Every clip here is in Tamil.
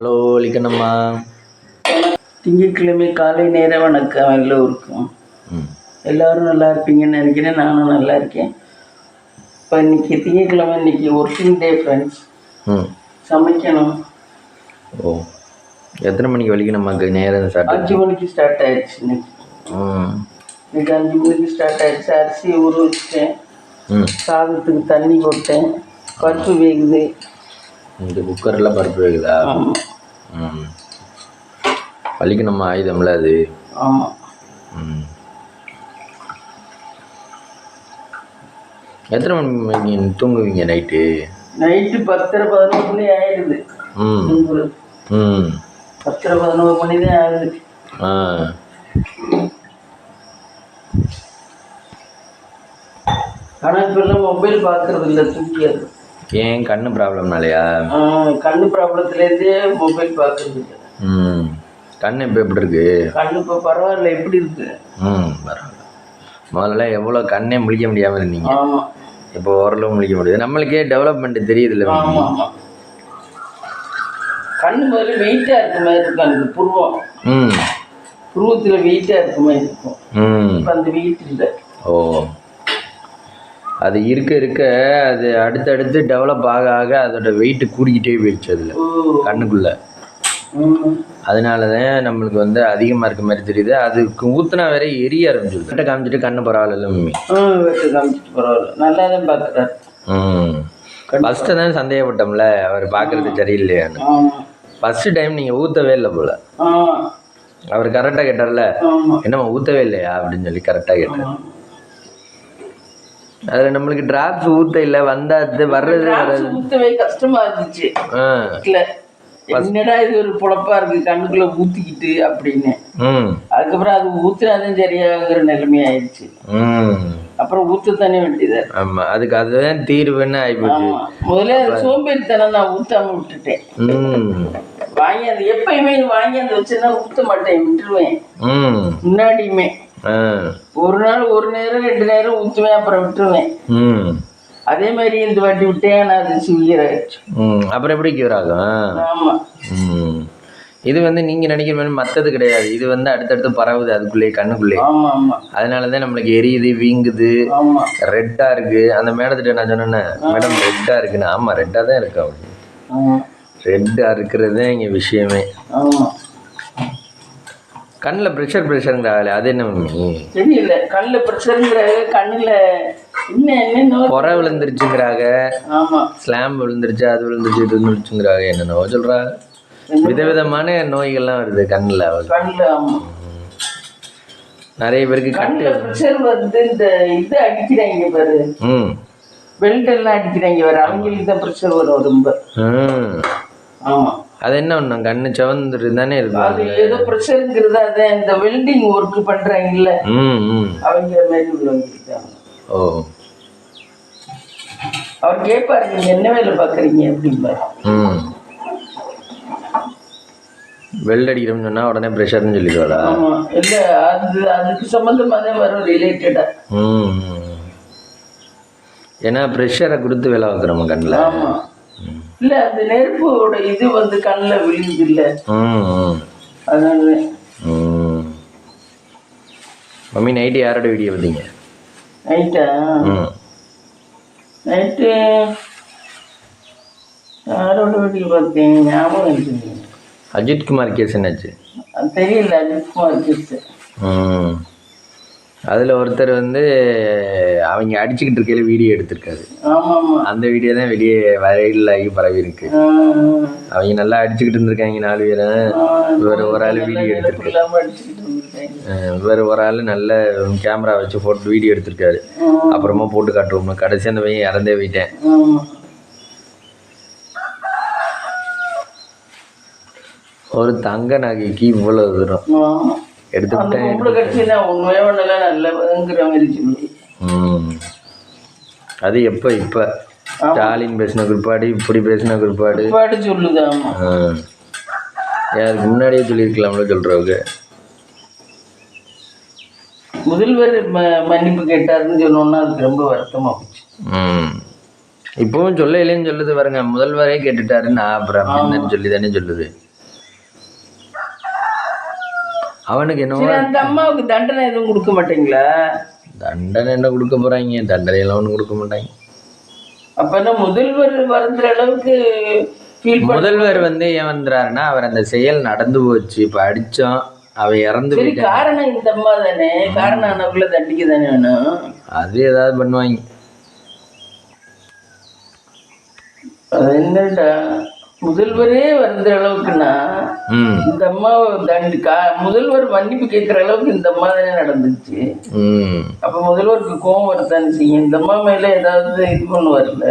ஹலோ லிக்கண்ணம்மா. திங்கட்கிழமை காலை நேர வணக்கம் எல்லோருக்கும். எல்லோரும் நல்லா இருப்பீங்கன்னு நினைக்கிறேன். நானும் நல்லா இருக்கேன். இப்போ இன்னைக்கு திங்கட்கிழமை, இன்னைக்கு ஒர்க்கிங் டே ஃப்ரெண்ட்ஸ். சமைக்கணும். ஓ, எத்தனை மணிக்கு வலிக்கணும்மாக்கு நேரம் ஸ்டார்ட்? 5 மணிக்கு ஸ்டார்ட் ஆயிடுச்சு இன்னைக்கு. இன்னைக்கு 5 மணிக்கு ஸ்டார்ட் ஆயிடுச்சு. அரிசி ஊற வச்சுட்டேன், சாதத்துக்கு தண்ணி போட்டேன், பருப்பு வேகுது. இந்த குக்கரில் பருப்பு வேகுதா? வலிக்கணும்மா, ஆயுதம்ல அது. ஆமாம். எத்தனை மணி தூங்குவீங்க நைட்டு? நைட்டு 10:30-11 மணி ஆயிடுது. 10:30-11 மணி தான் ஆகுது. ஆனால் இப்பெல்லாம் மொபைல் பார்க்கறது இல்லை, தூக்கியாது. ஏன், கண்ணு ப்ராப்ளம்னாலையா? கண்ணு ப்ராப்ளத்துலேருந்தே மொபைல் பார்க்கறது இல்லை. கண்ணு இப்போ எப்படி இருக்கு? கண்ணு இப்போ பரவாயில்ல. எப்படி இருக்கு? பரவாயில்ல. முதல்ல எவ்வளோ கண்ணே முழிக்க முடியாமல் இருந்தீங்க. ஆமாம். இப்போ ஓரளவு முழிக்க முடியுது. நம்மளுக்கே டெவலப்மெண்ட் தெரியுதுல்ல. ஆமாம். கண்ணு முதல்ல வெயிட்டாக இருக்க மாதிரி இருக்கும். அந்த புருவத்தில் வெயிட்டாக இருக்க மாதிரி இருக்கும். இப்போ அந்த வெயிட் இல்லை. ஓ, அது இருக்க இருக்க அது அடுத்தடுத்து டெவலப் ஆக ஆக அதோட வெயிட் கூடிக்கிட்டே போயிடுச்சு அதில் கண்ணுக்குள்ளே. அதனால தான் நம்மளுக்கு வந்து அதிகமாக இருக்க மாதிரி தெரியுது. அதுக்கு ஊற்றினா வேற எரிய ஆரம்பிச்சிருக்கு. வெட்டை காமிச்சிட்டு கண்ணு பரவாயில்ல மம்மி. வெட்டை காமிச்சிட்டு பரவாயில்ல, நல்லா தான் பார்க்குறாரு. ஃபஸ்ட்டு தான் சந்தேகப்பட்டோம்ல, அவர் பார்க்குறது சரியில்லையான்னு. ஃபஸ்ட்டு டைம் நீங்கள் ஊற்றவே இல்லை போல். அவர் கரெக்டாக கேட்டார்ல, என்னம்மா ஊற்றவே இல்லையா அப்படின்னு சொல்லி கரெக்டாக கேட்டார். அதில் நம்மளுக்கு டிராப்ஸ் ஊற்ற இல்லை, வந்தாது வர்றது வராது. ஊற்றவே கஷ்டமாக இருந்துச்சு. இல்லை, என்னடா இது ஒரு பொழப்பா இருக்கு கண்ணுக்குள்ள ஊத்திக்கிட்டு அப்படின்னு. அதுக்கப்புறம் அது ஊத்துனாதான் சரியாகிற நிலைமை ஆயிடுச்சு. அப்புறம் ஊத்தத்தானே வேண்டியது. ஆமா, அதுக்கு அதுதான் தீர்வுன்னு ஆயிப்போச்சு. முதல்ல சோம்பேறித்தனம் நான் ஊத்தாம விட்டுட்டேன். வாங்கி அந்த எப்பயுமே வாங்கி அந்த வச்சுன்னா ஊத்த மாட்டேன், விட்டுருவேன். முன்னாடியுமே ஒரு நாள் ஒரு நேரம் 2 நேரம் ஊத்துவேன், அப்புறம் விட்டுருவேன். அதே மாதிரி இந்த வாட்டி விட்டேன், நான் அது சிவியர் ஆயிடுச்சு. அப்புறம் எப்படி கியூர் ஆகும்? ஆமா. இது வந்து நீங்க நினைக்கிற மாதிரி மற்றது கிடையாது. இது வந்து அடுத்தடுத்து பரவுது அதுக்குள்ளே, கண்ணுக்குள்ளே. அதனாலதான் நம்மளுக்கு எரியுது, வீங்குது, ரெட்டா இருக்கு. அந்த மேடத்திட்ட நான் சொன்னேன், மேடம் ரெட்டா இருக்குன்னு. ஆமா, ரெட்டா தான் இருக்கு. அவரு ரெட்டா இருக்கிறது தான் இங்க விஷயமே. கண்ணில் ப்ரெஷருங்கிறாங்களே, அது என்ன மம்மி? தெரியல. கண்ணில் ப்ரெஷருங்கிறாங்க, கண்ணில் புற விழுந்துருச்சுங்கிறாங்க, ஸ்லாம் விழுந்துருச்சு, அது விழுந்துருச்சு, இது விழுந்துருச்சுங்கிறாங்க. என்னென்னவோ சொல்கிறாங்க. விதவிதமான நோய்கள்லாம் வருது கண்ணில். நிறைய பேருக்கு கண்ணில் ப்ரெஷர் வந்து இந்த இது அடிக்கிறாங்க பாரு, பெல்ட் எல்லாம் அடிக்கிறாங்க பாரு, அவங்களுக்கு தான் ப்ரெஷர் வரும் ரொம்ப. ஆமாம். அது என்ன ஒன்றும் கண்ணு செவந்துட்டு தானே இருக்கு. அது ஏதோ ப்ரெஷருங்கிறது அதை இந்த வெல்டிங் ஒர்க் பண்ணுறாங்கல்ல, அவங்க மாதிரி உள்ளவங்க. ஓ, அவர் கேட்பாரு, நீங்க என்ன வேலை பார்க்குறீங்க அப்படிம்பாரு. வெல்ட் அடிக்கிறோம்னு சொன்னா உடனே ப்ரெஷர்னு சொல்லிடுவாரா? ஆமாம். இல்லை, அதுக்கு சம்மந்தமாக தான் வரும், ரிலேட்டடா. ஏன்னா ப்ரெஷரை கொடுத்து வேலை பார்க்குறோம் கண்ணில். ஆமாம். இல்லை, அந்த நெருப்போட இது வந்து கண்ணில் விழுந்து இல்லை, அதனால. மம்மி நைட்டு யாரோட வீடியோ பார்த்தீங்க? நைட்டா? நைட்டு யாரோட வீடியோ பார்த்தேன், ஞாபகம் இருக்குது. அஜித்குமார் கேஸ் என்னாச்சு தெரியல. அஜித்குமார் கேஸ் அதில் ஒருத்தர் வந்து அவங்க அடிச்சுக்கிட்டு இருக்கையில வீடியோ எடுத்திருக்காரு. அந்த வீடியோ தான் வெளியே வைரல் ஆகி பரவி இருக்கு. அவங்க நல்லா அடிச்சுக்கிட்டு இருந்திருக்காங்க 4 பேரும். இவர் ஒரு ஆள் வீடியோ எடுத்திருக்காரு. இவர் ஒரு ஆள் நல்ல கேமரா வச்சு போட்டு வீடியோ எடுத்திருக்காரு. அப்புறமா போட்டு காட்டுவோம். கடைசி அந்த பையன் இறந்தே போயிட்டேன். ஒரு தங்க நகைக்கு இவ்வளவு தூரம் எடுத்துக்கிட்டேன். அது எப்போ இப்போ ஸ்டாலின் பேசின குறிப்பாடு, இப்படி பேசின குறிப்பாடு சொல்லுது. யாருக்கு முன்னாடியே சொல்லியிருக்கலாம்ல சொல்றவங்க. முதல்வர் மன்னிப்பு கேட்டாருன்னு சொன்னோன்னா அதுக்கு ரொம்ப வருத்தமா போச்சு. இப்பவும் சொல்ல இல்லைன்னு சொல்லுது பாருங்க. முதல்வரே கேட்டுட்டாரு, நான் அப்புறம் அப்படின்னு சொல்லி தானே சொல்லுது. அவனுக்கு என்னவோ சரி, அந்த அம்மாவுக்கு தண்டனை எதுவும் கொடுக்க மாட்டீங்களா? தண்டனை என்ன கொடுக்க போறாங்க? தண்டனை எல்லாம் ஒன்றும் கொடுக்க மாட்டாங்க. அப்ப என்ன முதல்வர் வருந்துற அளவுக்கு முதல்வர் வந்து ஏன் வந்துறாருன்னா, அவர் அந்த செயல் நடந்து போச்சு, இப்ப அடிச்சோம், அவ இறந்து சரி, காரணம் இந்த அம்மா தானே, காரணம் ஆனவங்கள தண்டிக்க தானே வேணும். அது ஏதாவது பண்ணுவாங்க. அது என்னடா, முதல்வரே வருந்துற அளவுக்குன்னா இந்த அம்மா முதல்வர் மன்னிப்பு கேட்கிற அளவுக்கு இந்த அம்மா தானே நடந்துச்சு. அப்ப முதல்வருக்கு கோவம் வரத்தானே செய்யும். இந்த அம்மா மேல ஏதாவது இது பண்ணுவார்ல.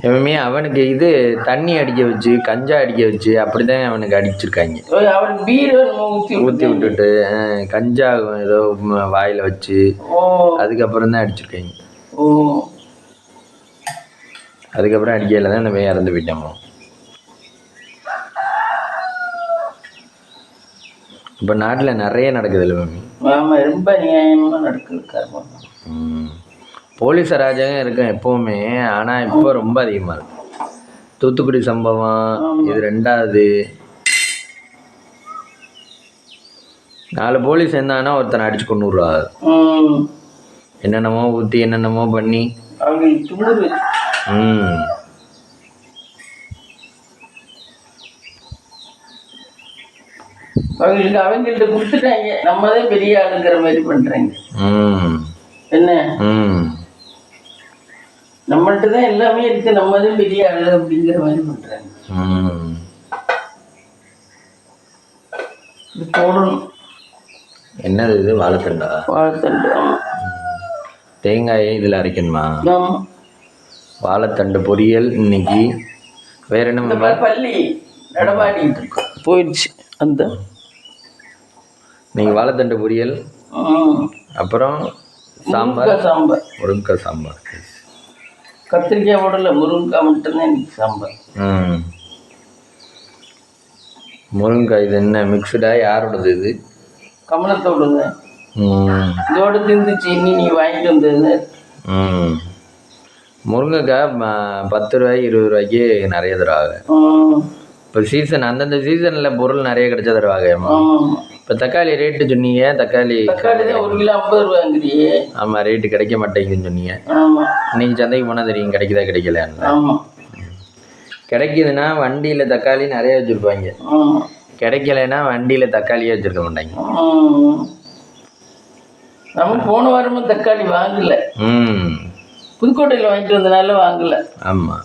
எப்பவுமே அவனுக்கு இது தண்ணி அடிக்க வச்சு, கஞ்சா அடிக்க வச்சு அப்படிதான் அவனுக்கு அடிச்சிருக்காங்க. அவனுக்கு பீரை ஊற்றி விட்டுட்டு கஞ்சா ஏதோ வாயில வச்சு அதுக்கப்புறம் தான் அடிச்சிருக்காங்க. அதுக்கப்புறம் அடிக்கையில தான் நம்ம இறந்து போயிட்டோம். இப்போ நாட்டில் நிறைய நடக்குது இல்லை மம்மி? ஆமாம், ரொம்ப நியாயமாக நடக்குது. போலீஸ் அராஜகம் இருக்கும் எப்போவுமே, ஆனால் இப்போ ரொம்ப அதிகமாக இருக்கு. தூத்துக்குடி சம்பவம் இது 2வது. 4 போலீஸ் இருந்தாங்கன்னா ஒருத்தனை அடிச்சு கொண்டுருவா. என்னென்னமோ ஊற்றி என்னென்னமோ பண்ணி அவங்கள்ட்ட கொடுத்துட்டாங்க. நம்மதான் பெரிய ஆளுங்கிற மாதிரி பண்றாங்க. என்ன, நம்மள்ட்ட தான் எல்லாமே இருக்கு, நம்மதான் பெரிய ஆளு அப்படிங்கிற மாதிரி பண்றாங்க. இது போடணும். என்னது இது? வாழைத்தண்டா? வாழைத்தண்டு. தேங்காயை இதில் அரைக்கணுமா? வாழைத்தண்டு பொரியல் இன்னைக்கு. வேற என்ன? பள்ளி நடமாடிட்டு இருக்கோம், போயிடுச்சு அந்த. நீங்கள் வாழைத்தண்டு பொரியல், அப்புறம் சாம்பார். முருங்கைக்காய் சாம்பார். கத்திரிக்காய் போடல, முருங்கைக்காய் மட்டும்தான் இன்னைக்கு சாம்பார். முருங்கைக்காய் இது என்ன மிக்சடா? யாரோடது இது? கமலத்தோடுங்க. இதோட திந்துச்சு, நீ வாங்கிட்டு வந்தது. முருங்கைக்காய் 10 ரூபாய்க்கு 20 ரூபாய்க்கு நிறைய தருவாங்க. இப்போ சீசன், அந்தந்த சீசனில் பொருள் நிறைய கிடைச்சா தருவாங்க. இப்போ தக்காளி ரேட்டு சொன்னீங்க, தக்காளி 1 கிலோ 50 ரூபாங்கிறியே. ஆமாம், ரேட்டு கிடைக்க மாட்டேங்குதுன்னு சொன்னீங்க. இன்னைக்கு சந்தைக்கு போனால் தெரியும் கிடைக்குதா கிடைக்கலான்னு. கிடைக்குதுன்னா வண்டியில் தக்காளி நிறைய வச்சுருப்பாங்க, கிடைக்கலைன்னா வண்டியில் தக்காளியே வச்சுருக்க மாட்டாங்க. நம்ம போன வாரமும் தக்காளி வாங்கல, புதுக்கோட்டையில் வாங்கிட்டு வந்தனால வாங்கல. ஆமாம்.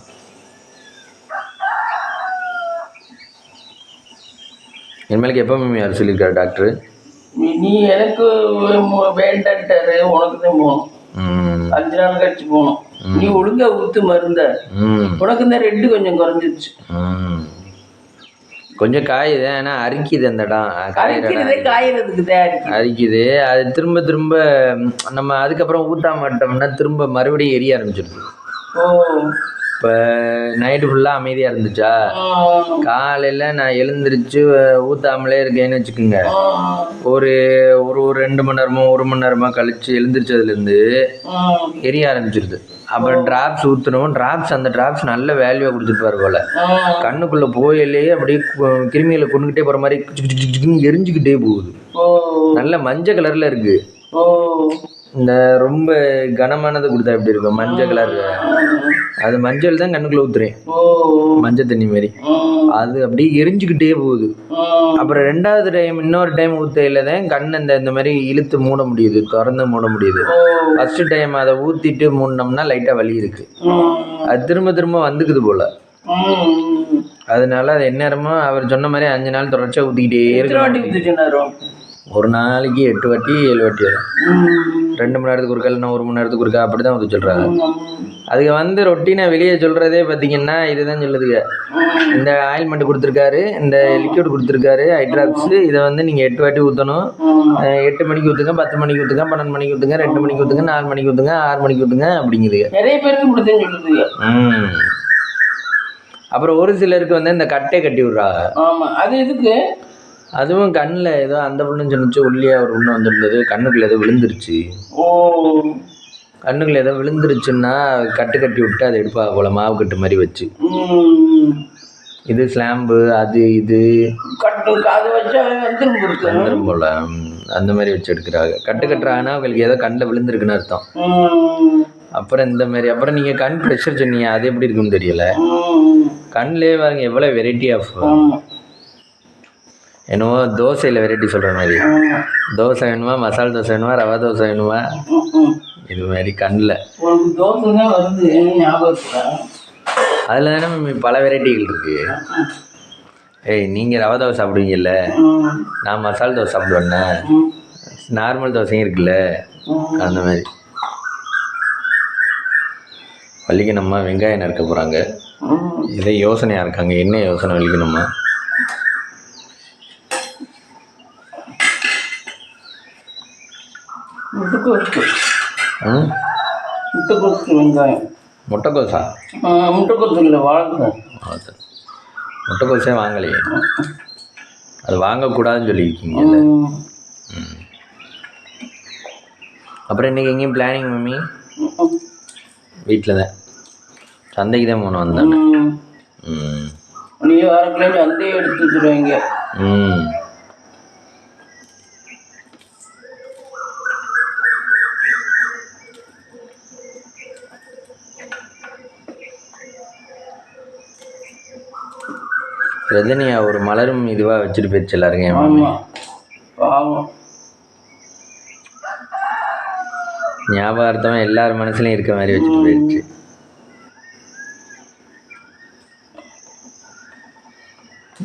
இனிமேலுக்கு எப்போ மம்மி யார் சொல்லியிருக்காரு டாக்டர்? நீ எனக்கு வேண்டான்ட்டாரு, உனக்கு தான் போகணும். 5 நாள் கழிச்சு போகணும். நீ ஒழுங்கா ஊத்து மருந்த, உனக்கு இந்த 2 கொஞ்சம் குறைஞ்சிருச்சு. கொஞ்சம் காயுது, ஆனால் அரிக்குது. அந்த இடம் காயறதுக்கு தான் அரிக்குது. அது திரும்ப திரும்ப நம்ம அதுக்கப்புறம் ஊற்ற மாட்டோம்னா திரும்ப மறுபடியும் எரிய ஆரம்பிச்சிருக்கு. இப்போ நைட்டு ஃபுல்லாக அமைதியாக இருந்துச்சா, காலையில் நான் எழுந்திரிச்சு ஊற்றாமலே இருக்கேன்னு வச்சுக்கோங்க, ஒரு 2 மணி நேரமோ 1 மணி நேரமோ கழிச்சு எழுந்திரிச்சதுலேருந்து எரிய ஆரம்பிச்சிருது. அப்புறம் டிராப்ஸ் ஊற்றணும். அந்த டிராப்ஸ் நல்ல வேல்யூவாக கொடுத்துருப்பாரு போல. கண்ணுக்குள்ளே போயிலேயே அப்படியே கிருமிகளை கொண்டுகிட்டே போகிற மாதிரி எரிஞ்சுக்கிட்டே போகுது. நல்ல மஞ்சள் கலரில் இருக்குது. இந்த ரொம்ப கனமானது கொடுத்தா எப்படி இருக்கும்? மஞ்சள் கலர். அது மஞ்சள் தான் கண்ணுக்குள்ள ஊத்துறேன், மஞ்சள் தண்ணி மாதிரி. அது அப்படியே எரிஞ்சுக்கிட்டே போகுது. அப்புறம் 2வது டைம், இன்னொரு டைம் ஊத்தையில தான் கண் இந்த மாதிரி இழுத்து மூட முடியுது, திறந்து மூட முடியுது. ஃபர்ஸ்ட் டைம் அதை ஊத்திட்டு மூடினோம்னா லைட்டா வலி இருக்கு. அது திரும்ப திரும்ப வந்துக்குது போல. அதனால அது எந்நேரமும் அவர் சொன்ன மாதிரி 5 நாள் தொடர்ச்சியா ஊத்திக்கிட்டே இருக்கு. ஒரு நாளைக்கு 8 வாட்டி 7 வாட்டி வரும். 2 மணி நேரத்துக்கு ஒருக்கா, இல்லைன்னா 1 மணி நேரத்துக்கு ஒருக்கா, அப்படிதான் ஊற்ற சொல்றாங்க. அதுக்கு ரொட்டீனா வெளியே சொல்றதே பார்த்தீங்கன்னா இதுதான் சொல்லுதுங்க. இந்த ஆயில்மெண்ட் கொடுத்துருக்காரு, இந்த லிக்விட் கொடுத்துருக்காரு, ஹைட்ராக்ஸ். இதை நீங்க 8 வாட்டி ஊற்றணும். 8 மணிக்கு ஊற்றுங்க, 10 மணிக்கு ஊற்றுங்க, 12 மணிக்கு ஊற்றுங்க, 2 மணிக்கு ஊற்றுங்க, 4 மணிக்கு ஊற்றுங்க, 6 மணிக்கு ஊற்றுங்க அப்படிங்குது. நிறைய பேருக்கு கொடுத்துன்னு சொல்லுதுங்க. அப்புறம் ஒரு சிலருக்கு இந்த கட்டை கட்டி விடுறாங்க. ஆமா, அது எதுக்கு? அதுவும் கண்ணில் ஏதோ அந்த பொண்ணுன்னு சொன்னிச்சு, உள்ளே ஒரு ஒன்று வந்துருந்தது, கண்ணுக்குள்ள ஏதோ விழுந்துருச்சு. கண்ணுக்குள்ள ஏதோ விழுந்துருச்சுன்னா கட்டு கட்டி விட்டு அதை எடுப்பா போல, மாவு கட்டு மாதிரி வச்சு. இது ஸ்லாம்பு அது இது அது வச்சா வந்துடும் போல அந்த மாதிரி வச்சு எடுக்கிறாங்க. கட்டுறாங்கன்னா அவங்களுக்கு ஏதோ கண்ணில் விழுந்துருக்குன்னு அர்த்தம். அப்புறம் இந்த மாதிரி அப்புறம் நீங்கள் கண் ப்ரெஷர் சொன்னீங்க, அது எப்படி இருக்குன்னு தெரியல. கண்ணிலே பாருங்க எவ்வளோ வெரைட்டி ஆஃப், என்னவோ தோசையில் வெரைட்டி சொல்கிற மாதிரி, தோசை வேணுமா, மசாலா தோசை வேணுமா, ரவா தோசை வேணுமா, இது மாதிரி கண்ணில் அதில் தானே பல வெரைட்டிகள் இருக்குது. ஏய் நீங்கள் ரவா தோசை சாப்பிடுவீங்கல்ல, நான் மசாலா தோசை சாப்பிடுவேண்ணே, நார்மல் தோசையும் இருக்குல்ல, அந்த மாதிரி. வலிக்கணுமா, வெங்காயம் நறுக்க போகிறாங்க. இதே யோசனையாக இருக்காங்க, என்ன யோசனை வலிக்கணுமா. வெங்காயம் முட்டைக்கோசா? முட்டைக்கோசு இல்லை, வாழைக்காய். முட்டைக்கோசே வாங்கலையே, அது வாங்கக்கூடாதுன்னு சொல்லியிருக்கீங்கல்ல. அப்புறம் இன்றைக்கி எங்கேயும் பிளானிங் மம்மி? வீட்டில் தான், சந்தைக்கு தான் போகணும் வந்தேன். நீ வாரக்கிழமை சந்தையை எடுத்து வச்சுருவாங்க. ரஜினியா ஒரு மலரும் இதுவாக வச்சுட்டு போயிடுச்சு எல்லாருங்க. ஞாபகார்த்தமாக எல்லார் மனசுலையும் இருக்க மாதிரி வச்சுட்டு போயிடுச்சு.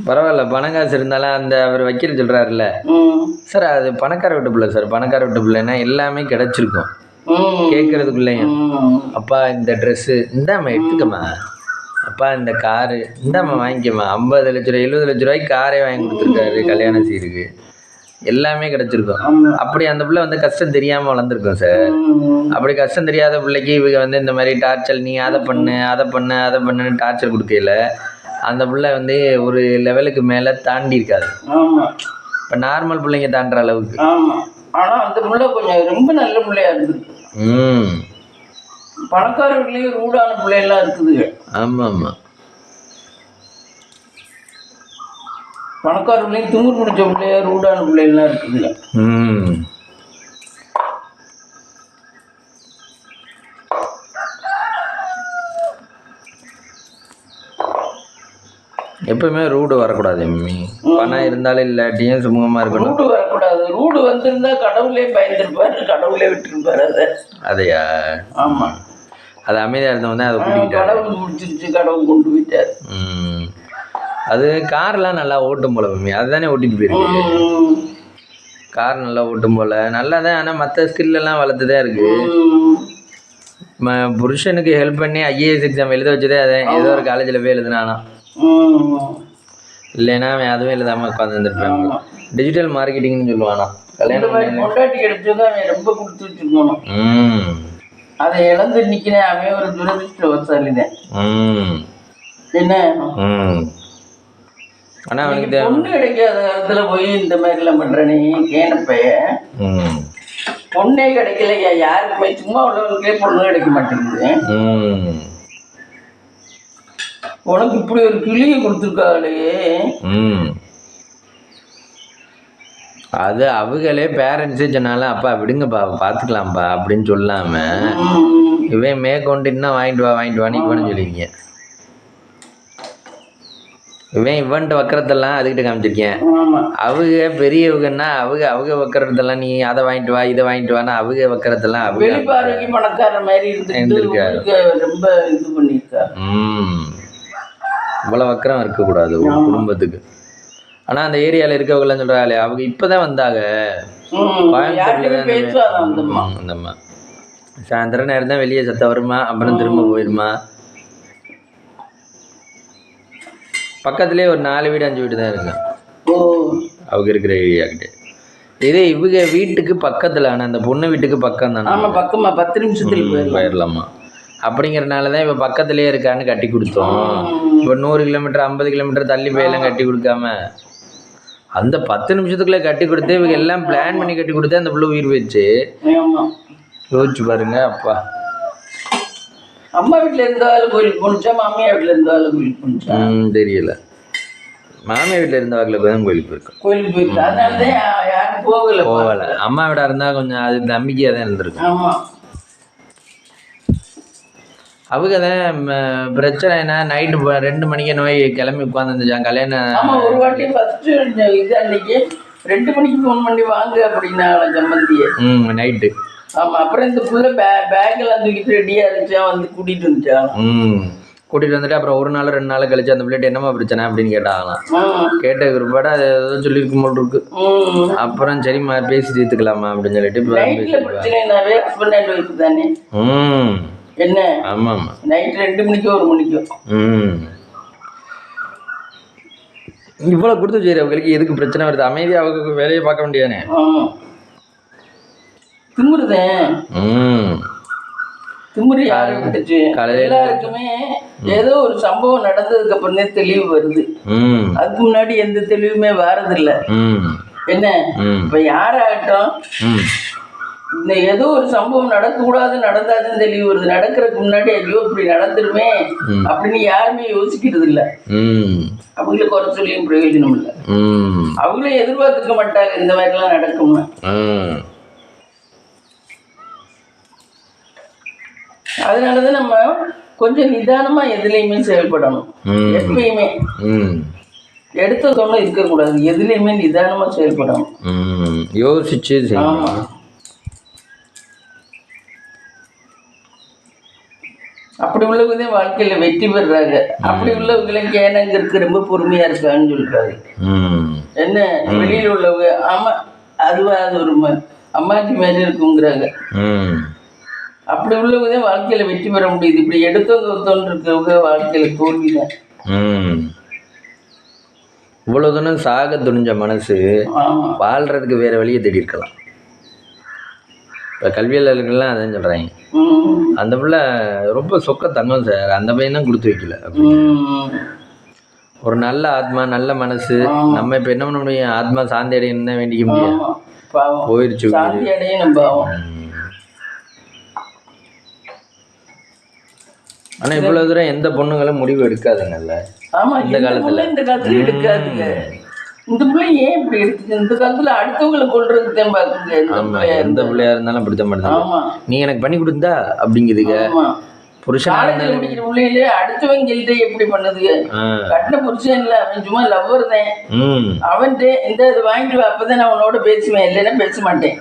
பரவாயில்ல, பணம் காசு இருந்தாலும் அந்த அவர் வைக்கிற சொல்கிறாருல்ல சார், அது பணக்கார வீட்டு பிள்ளை சார். பணக்கார வீட்டு பிள்ளைன்னா எல்லாமே கிடச்சிருக்கும் கேட்குறதுக்குள்ளேயும். அப்பா இந்த ட்ரெஸ்ஸு இந்தாம்மா எடுத்துக்கம்மா, அப்பா இந்த காரு இந்தாம்மா வாங்கிக்கம்மா, 50 லட்ச ரூபா 70 லட்ச ரூபாய்க்கு காரே வாங்கி கொடுத்துருக்காரு கல்யாண சீருக்கு. எல்லாமே கிடச்சிருக்கும். அப்படி அந்த பிள்ளை வந்து கஷ்டம் தெரியாமல் வளர்ந்துருக்கும் சார். அப்படி கஷ்டம் தெரியாத பிள்ளைக்கு இவங்க வந்து இந்த மாதிரி டார்ச்சர், நீ அதை பண்ணு அதை பண்ணு அதை பண்ணுன்னு டார்ச்சர் கொடுக்கல, அந்த பிள்ளை வந்து ஒரு லெவலுக்கு மேலே தாண்டி இருக்காது. இப்போ நார்மல் பிள்ளைங்க தாண்டுற அளவுக்கு. ஆனால் அந்த பிள்ளை கொஞ்சம் ரொம்ப நல்ல பிள்ளையா இருக்குது. பணக்கார வீட்லேயும் ரூடான பிள்ளைலாம் இருக்குது. ஆமாம் ஆமாம், பணக்கார பிள்ளைங்க திமிர் பிடிச்ச பிள்ளையா ரூடான பிள்ளைலாம் இருக்குதுங்க. எப்பவுமே ரூடு வரக்கூடாது மம்மி. பணம் இருந்தாலும் இல்லாட்டியும் சுமூகமாக இருக்கணும். ரூடு வரக்கூடாது. ரூடு வந்திருந்தா கடவுளே பயந்துருப்பாரு, கடவுளே விட்டுருப்பாரு. அதையா? ஆமாம், அது அமைதியாக இருந்தவங்க அதை கூட்டிக்கிட்டாரு. கடவுள் முடிச்சிருச்சு, கடவுள் கொண்டு போயிட்டார். அது கார்லாம் நல்லா ஓட்டும் போல மம்மி, அதுதானே ஓட்டிட்டு போயிருக்கு. கார் நல்லா ஓட்டும் போல, நல்லா தான். ஆனால் மற்ற ஸ்கில்லெல்லாம் வளர்த்து தான் இருக்கு. புருஷனுக்கு ஹெல்ப் பண்ணி ஐஏஎஸ் எக்ஸாம் எழுத வச்சதே அதான். ஏதோ ஒரு காலேஜில் போய் எழுதுனானா, இல்லைன்னா அவன் அதுவும் எழுதாமல் உட்காந்துருப்பேன். டிஜிட்டல் மார்க்கெட்டிங்னு சொல்லுவானா. கல்யாணம் கொண்டாட்டி கிடைச்சதான் அவன் ரொம்ப கொடுத்து வச்சுருக்கணும். அதை இழந்து நிற்கிறேன், அவன் ஒரு துரதிருஷ்டவசாலி தான். என்ன ஆனால் அவனுக்கு பொண்ணு கிடைக்காத காலத்துல போய் இந்த மாதிரிலாம் பண்றேனே கேனப்பைய. பொண்ணே கிடைக்கலையா யாருக்குமே, சும்மா உள்ளவங்களுக்கே பொண்ணு கிடைக்க மாட்டேங்குது. உனக்கு இப்படி ஒரு கிளியை கொடுத்துருக்காளே. அது அவங்களே பேரண்ட்ஸே சொன்னாலும் அப்பா விடுங்கப்பா பார்த்துக்கலாம்ப்பா அப்படின்னு சொல்லாம இவன் மேற்கொண்டு இன்னும் வாங்கிட்டு வான்னு இவனு சொல்லிருக்கீங்க. இவன்ட்டு வக்கரத்தெல்லாம் அதுக்கிட்ட காமிச்சிருக்கேன். அவங்க பெரியவங்கன்னா அவங்க வக்கரத்தெல்லாம் நீ அதை வாங்கிட்டு வா இதை வாங்கிட்டு வான்னா அவங்க வக்கரத்தெல்லாம் அவங்க பணக்கார மாதிரி இருந்திருக்காரு. ரொம்ப இது பண்ணிருக்காரு. இவ்வளோ வக்கரம் இருக்கக்கூடாது ஒரு குடும்பத்துக்கு. ஆனால் அந்த ஏரியாவில் இருக்கவங்களாம் சொல்கிறாங்களே அவங்க இப்போ தான் வந்தாங்க. அந்தம்மா சாயந்தரம் நேரம் தான் வெளியே சத்தம் வருமா, அப்புறம் திரும்ப போயிடுமா. பக்கத்துலேயே ஒரு 4 வீடு 5 வீடு தான் இருக்கு அவங்க இருக்கிற ஏரியாக்கிட்டே. இதே இவங்க வீட்டுக்கு பக்கத்தில், ஆனால் அந்த பொண்ணு வீட்டுக்கு பக்கம் தானே. பக்கமா 10 நிமிஷத்துக்கு போயிடலாமா. அப்படிங்கிறனால தான் இப்போ பக்கத்துலேயே இருக்கான்னு கட்டி கொடுத்தோம். இப்போ 100 கிலோமீட்டர் 50 கிலோமீட்டர் தள்ளி போயெல்லாம் கட்டி கொடுக்காம அந்த 10 நிமிஷத்துக்குள்ளே கட்டி கொடுத்து இவங்க எல்லாம் பிளான் பண்ணி கட்டி கொடுத்து அந்த பிள்ளை உயிர் போயிடுச்சு. யோசிச்சு பாருங்க. அப்பா அம்மா வீட்டில் இருந்தாலும் கோயிலுக்கு போனிச்சா, மாமியா வீட்டில் இருந்தாலும் கோயிலுக்கு போனிச்சா தெரியல. மாமியார் வீட்டில் இருந்த வாக்கில் தான் கோயிலுக்கு போயிருக்கோம். கோயிலுக்கு போயிருக்கு. அதனாலதான் யாரும் போகல. அம்மா வீடாக இருந்தால் கொஞ்சம் அது நம்பிக்கையாக தான் இருந்திருக்கும். ஆமாம். அவங்க தான் பிரச்சனை என்ன, நைட்டு 2 மணிக்கு நோய் கிளம்பி உட்காந்துருந்துச்சான் கல்யாணம். ஆமாம், ஒரு வாட்டி ஃபர்ஸ்ட் இது அன்னைக்கு 2 மணிக்கு ஃபோன் பண்ணி வாங்க அப்படின்னா சம்பந்தியை. நைட்டு. ஆமாம். அப்புறம் இந்த புள்ள பேக்கெல்லாம் தூக்கிட்டு ரெடியாக இருந்துச்சா, வந்து கூட்டிகிட்டு வந்துச்சான். கூட்டிகிட்டு வந்துட்டு அப்புறம் 1 நாள் 2 நாள் கழிச்சு அந்த பிள்ளைட்டு என்னம்மா பிரச்சனை அப்படின்னு கேட்டாங்களாம். கேட்ட பிற்பாடு அது ஏதோ சொல்லியிருக்கும் போல் இருக்கு. அப்புறம் சரிம்மா பேசி தீர்த்துக்கலாமா அப்படின்னு சொல்லிட்டு பிரச்சனைனாவே ஹஸ்பண்ட் அண்ட் ஒய்ஃப் தானே. என்ன? ஆமாம் ஆமாம். நைட் 2 மணிக்கோ 1 மணிக்கோ. இவ்வளோ கொடுத்து சரி அவங்களுக்கு எதுக்கு பிரச்சனை வருது? அமைதியாக அவங்க வேலையை பார்க்க வேண்டியதானே. திமுருதேன். திமுரு யாரு விட்டுச்சு? எல்லாருக்குமே ஏதோ ஒரு சம்பவம் நடந்ததுக்கு அப்புறம் தான் தெளிவு வருது. அதுக்கு முன்னாடி எந்த தெளிவுமே வரதில்ல. என்ன இப்ப யாராகட்டும் இந்த ஏதோ ஒரு சம்பவம் நடக்கக்கூடாது நடந்தாதுன்னு தெளிவு வருது. நடக்கிறதுக்கு முன்னாடி ஐயோ இப்படி நடந்துருமே அப்படின்னு யாருமே யோசிக்கிறது இல்லை. அவங்களுக்கு குறை சொல்லியும் பிரயோஜனம் இல்லை. அவங்களும் எதிர்பார்த்துக்க மாட்டாங்க இந்த மாதிரிலாம் நடக்கும்னு. அதனாலதான் நம்ம கொஞ்சம் நிதானமா எதுலையுமே செயல்படணும். எப்பயுமே எடுத்த தோணும் இருக்கக்கூடாது. எதுலையுமே நிதானமா செயல்படணும். யோசிச்சு. ஆமா. அப்படி உள்ளவங்க வாழ்க்கையில வெற்றி பெறாங்க. அப்படி உள்ளவங்களுக்கு ஏனாங்க இருக்கு ரொம்ப பொறுமையா இருக்கான்னு சொல்றாங்க. என்ன வெளியில உள்ளவங்க ஆமா அதுவா அது ஒரு அம்மாச்சி மாதிரி இருக்குங்கிறாங்க. அப்படி உள்ளவங்க வாழ்க்கையில வெற்றி பெற முடியுது. இப்படி எடுத்தோன்னு இருக்கவங்க வாழ்க்கையில தோல்விதான். இவ்வளவு தூரம் சாக துணிஞ்ச மனசு வாழ்றதுக்கு வேற வழியை தேடி இருக்கலாம். இப்போ கல்வியாளர்கள்லாம் அதான் சொல்றாங்க. அந்த பிள்ளை ரொம்ப சொக்க தங்கம் சார், அந்த பையன் தான் கொடுத்து வைக்கல. ஒரு நல்ல ஆத்மா நல்ல மனசு. நம்ம இப்ப என்ன பண்ண முடியும்? ஆத்மா சாந்தி அடையணும் தான் வேண்டிக்க முடியும். போயிருச்சு. ஆனா இவ்வளவு தூரம் எந்த பொண்ணுங்களும் முடிவு எடுக்காதுங்கல்ல. இந்த காலத்துல எடுக்காதுங்க. இந்த பிள்ளை ஏன் இப்படி எடுத்துச்சு? இந்த காலத்துல அடுத்தவங்களை கொள்றதுக்கு தான் பாக்குங்க. எந்த பிள்ளையா இருந்தாலும் அப்படித்தான் பண்ணுது. நீ எனக்கு பண்ணி கொடுத்தா அப்படிங்குதுங்க. புருஷன் உள்ளே அடுத்தவங்கள்ட்ட எப்படி பண்ணுதுங்க? கட்டின புருஷன் இல்ல, அவன் சும்மா லவ்வர் தான். அவன்கிட்ட இந்த இது வாங்கிட்டு வா, அப்பதான் நான் உன்னோட பேசுவேன், இல்லைன்னா பேச மாட்டேன்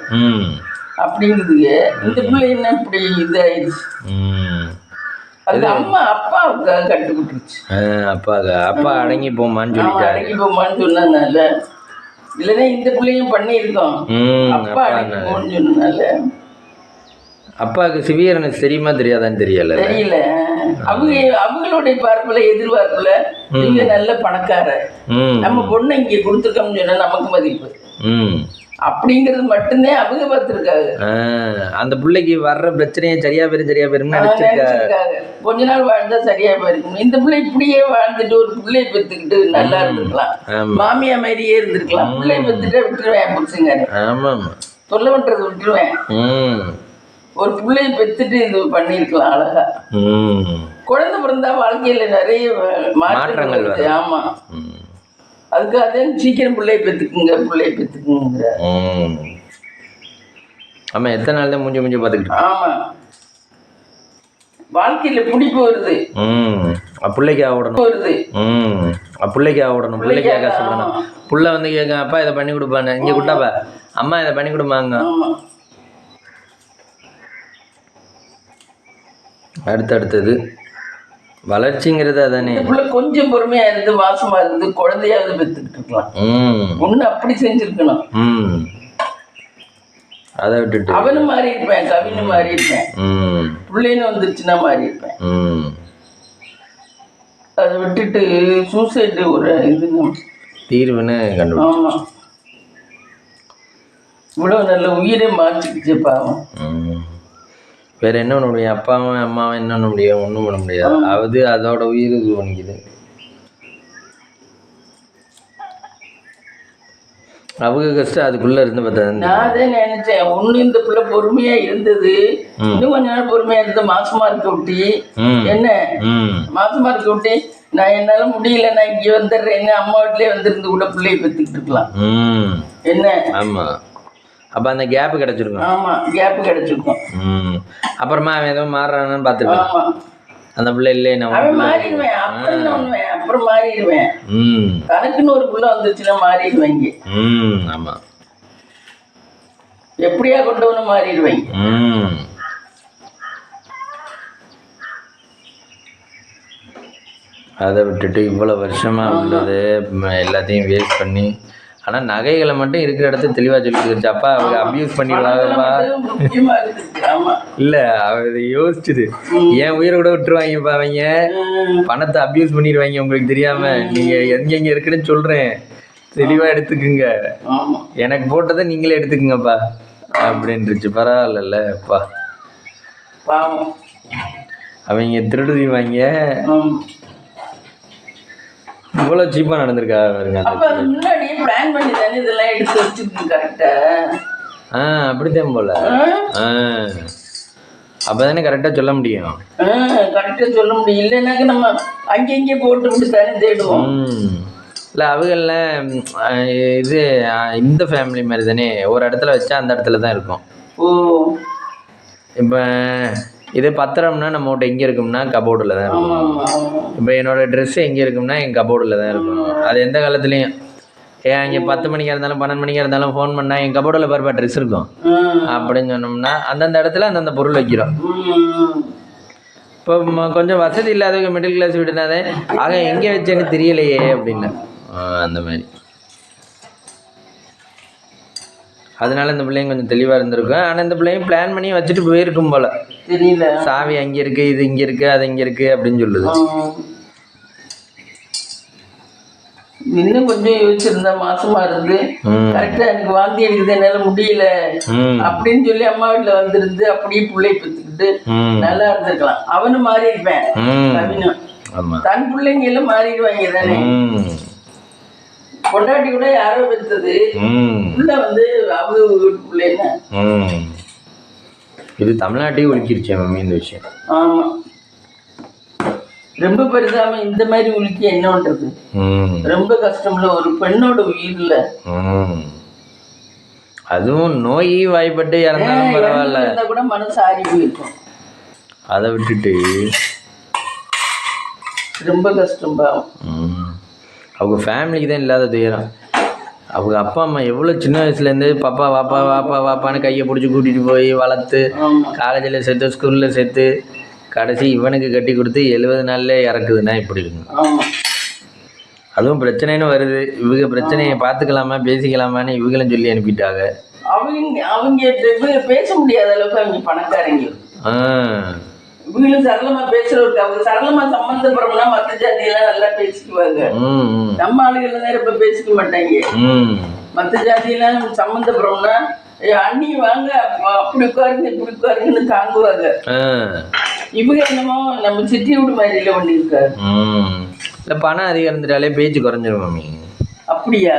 அப்படிங்குதுங்க. இந்த பிள்ளை என்ன இப்படி இதாயிடுச்சு? அது அம்மா அப்பாவுக்கு கட்டுப்பட்டுருச்சு. அப்பா அடங்கி போமான்னு சொல்லிட்டு அடங்கி போமான்னு சொன்னதுனால, இல்லைன்னா இந்த பிள்ளையும் பண்ணியிருக்கோம். அப்பா அடங்கி போன்னு சொன்னதுனால. அப்பாவுக்கு சிவியர்னஸ் தெரியுமா தெரியாதான்னு தெரியல. அவங்களுடைய பார்ப்புல எதிர்பார்ப்புல இங்க நல்ல பணக்கார நம்ம பொண்ணை இங்க கொடுத்துருக்கோம்னு சொன்னா நமக்கு மதிப்பு அப்படிங்கிறது மட்டும்தான் அவங்க பார்த்துருக்காங்க. அந்த பிள்ளைக்கு வர்ற பிரச்சனையை சரியா போயிரும் நினைச்சிருக்காங்க. கொஞ்ச நாள் வாழ்ந்தா சரியா போயிருக்கும். இந்த பிள்ளை இப்படியே வாழ்ந்துட்டு ஒரு பிள்ளைய பெற்றுக்கிட்டு நல்லா இருந்திருக்கலாம், மாமியா மாதிரியே இருந்திருக்கலாம். பிள்ளைய பெற்றுட்டா விட்டுருவேன் புரிச்சுங்க. ஆமா சொல்ல பண்றது விட்டுருவேன். ஒரு பிள்ளைய பெற்றுட்டு இது பண்ணிருக்கலாம் அழகா. குழந்தை பிறந்தா வாழ்க்கையில நிறைய மாற்றங்கள் வருது. ஆமா, அதுக்காக சீக்கிரம் பிள்ளைய பெற்றுக்குங்க. ஆமா, எத்தனை நாள் தான் மூஞ்சி பார்த்துக்கிட்டு. ஆமா, வாழ்க்கையில பிடிப்பு வருது. பிள்ளைக்கு ஆகணும் வருது. பிள்ளைக்கு ஆகணும், பிள்ளைக்காக கஷ்டப்படணும். புள்ள வந்து கேட்க அப்பா இதை பண்ணி கொடுப்பாங்க, இங்க கொடுத்தாப்பா அம்மா இதை பண்ணி கொடுப்பாங்க. அடுத்தது வளர்ச்சிங்கிறது அதானே. கொஞ்சம் பொறுமையா இருந்து மாசமா இருந்து குழந்தையாவது பெற்றுக்கிட்டு இருக்கலாம். ஒண்ணு அப்படி செஞ்சிருக்கணும். அதை விட்டுட்டு அவனும் மாறி இருப்பேன், கவினும் மாறி இருப்பேன், பிள்ளைன்னு வந்துருச்சுன்னா மாறி இருப்பேன். அதை விட்டுட்டு சூசைடு ஒரு இது தீர்வுன்னு கண்டுபிடிச்சு. ஆமா, இவ்வளவு நல்ல உயிரை மாற்றிக்கிச்சு பாவம். வேற என்ன பண்ண முடியும்? அப்பாவும் அம்மாவும் என்ன பண்ண முடியும்? ஒன்றும் பண்ண முடியாது. அது அதோட உயிர் இது பண்ணிக்குது. அவங்க கஷ்டம் அதுக்குள்ள இருந்து பார்த்தா. நான் அதே நினைச்சேன், ஒண்ணு இந்த பிள்ளை பொறுமையா இருந்தது, இன்னும் கொஞ்ச நாள் பொறுமையா இருந்து மாசமா இருக்க விட்டி என்ன மாசமா இருக்க விட்டி நான் என்னால முடியல நான் இங்க வந்துடுறேன்னு அம்மா வீட்லயே வந்திருந்து கூட பிள்ளைய பெற்றுக்கிட்டு இருக்கலாம். என்ன ஆமா, அப்ப அந்த கேப் கிடைச்சிருக்கும். ஆமா, கேப் கிடைச்சிருக்கும். அப்புறமா அவன் ஏதோ மாறுறான்னு பார்த்துருக்கான். ஆமா, அந்த பிள்ளை இல்லை அவன் மாறிடுவேன். அப்புறம் மாறிடுவேன். கணக்குன்னு ஒரு புள்ள வந்துச்சுன்னா மாறிடுவாங்க. ஆமா, எப்படியா கொண்டவனு மாறிடுவாங்க. அதை விட்டுட்டு இவ்வளோ வருஷமாக உள்ளது எல்லாத்தையும் வேஸ்ட் பண்ணி, ஆனால் நகைகளை மட்டும் இருக்கிற இடத்த தெளிவாக சொல்லிடுச்சு. அப்பா அவங்க அப்யூஸ் பண்ணிடுவாங்கப்பா. இல்லை, அவர் யோசிச்சுது, என் உயிரை கூட விட்டுருவாங்கப்பா, அவங்க பணத்தை அப்யூஸ் பண்ணிடுவாங்க உங்களுக்கு தெரியாமல். நீங்கள் எங்கெங்கே இருக்குன்னு சொல்கிறேன், தெளிவாக எடுத்துக்குங்க, எனக்கு போட்டதை நீங்களே எடுத்துக்குங்கப்பா அப்படின்ட்டுருச்சு. பரவாயில்ல அப்பா, அவங்க திருடுவாங்க. இவ்வளோ சீப்பாக நடந்திருக்கா பாருங்க. முன்னாடியே பிளான் பண்ணி தானே இதெல்லாம் எடுத்து வச்சிருக்கு கரெக்டா. அப்படித்தான் போல. அப்பதானே கரெக்டா சொல்ல முடியும். கரெக்டா சொல்ல முடியும். இல்லைன்னாக்க நம்ம அங்கங்கே போட்டு விட்டு தானே தேடுவோம். இல்லை, அவங்கள இது இந்த ஃபேமிலி மாதிரி தானே, ஒரு இடத்துல வச்சா அந்த இடத்துல தான் இருக்கும். இப்போ இது பத்திரம்னா நம்மகிட்ட எங்கே இருக்கும்னா கபோர்டில் தான் இருக்கும். இப்போ என்னோடய ட்ரெஸ்ஸு எங்கே இருக்கும்னா என் கபோர்டில் தான் இருக்கும். அது எந்த காலத்துலேயும் இங்கே 10 மணிக்காக இருந்தாலும் 12 மணிக்காக இருந்தாலும் ஃபோன் பண்ணால் என் கபோர்டில் பருப்பா ட்ரெஸ் இருக்கும் அப்படின்னு சொன்னோம்னா அந்தந்த இடத்துல அந்தந்த பொருள் வைக்கிறோம். இப்போ கொஞ்சம் வசதி இல்லாதவங்க மிடில் கிளாஸ் வீடுனாதே ஆக எங்கே வச்சேன்னு தெரியலையே அப்படின்னு அந்த மாதிரி. அதனால இந்த பிள்ளைங்க கொஞ்சம் தெளிவாக இருந்திருக்கும். ஆனால் இந்த பிள்ளைங்க பிளான் பண்ணி வச்சுட்டு போயிருக்கும் போல. தெரியல, சாவி அங்கே இருக்குது, இது இங்கே இருக்குது, அது இங்கே இருக்குது அப்படின்னு சொல்லுது. இன்னும் கொஞ்சம் யோசிச்சிருந்தா மாசமா இருந்து கரெக்டா எனக்கு வாந்தி எடுக்குது என்னால முடியல அப்படின்னு சொல்லி அம்மா வீட்டுல வந்திருந்து அப்படியே பிள்ளை பெற்றுக்கிட்டு நல்லா இருந்திருக்கலாம். அவனும் மாறி இருப்பேன். கவினும் தன் பிள்ளைங்க எல்லாம் மாறிடுவாங்க தானே. கொண்டாட்டி கூட யாரோ பெற்றது உள்ள வந்து அவங்க வீட்டு பிள்ளைங்க. இது தமிழ்நாட்டையும் ஒழிக்கிருச்சே மம்மி இந்த விஷயம். ஆமா, ரொம்ப பெருசாம இந்த மாதிரி உலுக்கி என்ன பண்றது, ரொம்ப கஷ்டம்ல ஒரு பெண்ணோட உயிர்ல. அதுவும் நோய் வாய்ப்பட்டு இறந்தாலும் பரவாயில்ல, கூட மனசு ஆறி போயிருக்கும். அதை விட்டுட்டு ரொம்ப கஷ்டம் பாவம். அவங்க ஃபேமிலிக்கு தான் இல்லாத துயரம். அவங்க அப்பா அம்மா எவ்வளோ சின்ன வயசுலேருந்து பாப்பா வாப்பா வாப்பா வாப்பான்னு கையை பிடிச்சி கூட்டிகிட்டு போய் வளர்த்து காலேஜில் சேர்த்து ஸ்கூலில் சேர்த்து கடைசி இவனுக்கு கட்டி கொடுத்து 70 நாள்ல இறக்குதுன்னா இப்படி இருக்குங்க. அதுவும் பிரச்சனைன்னு வருது. இவங்க பிரச்சனையை பார்த்துக்கலாமா பேசிக்கலாமான்னு இவங்களும் சொல்லி அனுப்பிட்டாங்க. அவங்க பேச முடியாத அளவுக்கு அவங்க பணக்காரங்க. இவங்களும் சரளமா பேசுறவங்க. அவங்க சரளமா சம்பந்தப்படுறோம்னா மற்ற ஜாதியெல்லாம் நல்லா பேசிக்குவாங்க. நம்ம ஆளுகள் தான் ரொம்ப பேசிக்க மாட்டாங்க. மற்ற ஜாதியெல்லாம் சம்பந்தப்படுறோம்னா அண்ணி வாங்க அப்படி உட்காருங்க இப்படி உட்காருங்கன்னு தாங்குவாங்க. இவங்க என்னமோ நம்ம சிட்டி வீடு மாதிரில பண்ணிருக்காரு. இல்லை பணம் அதிகம் இருந்துட்டாலே பேச்சு குறைஞ்சிரும் மம்மி. அப்படியா?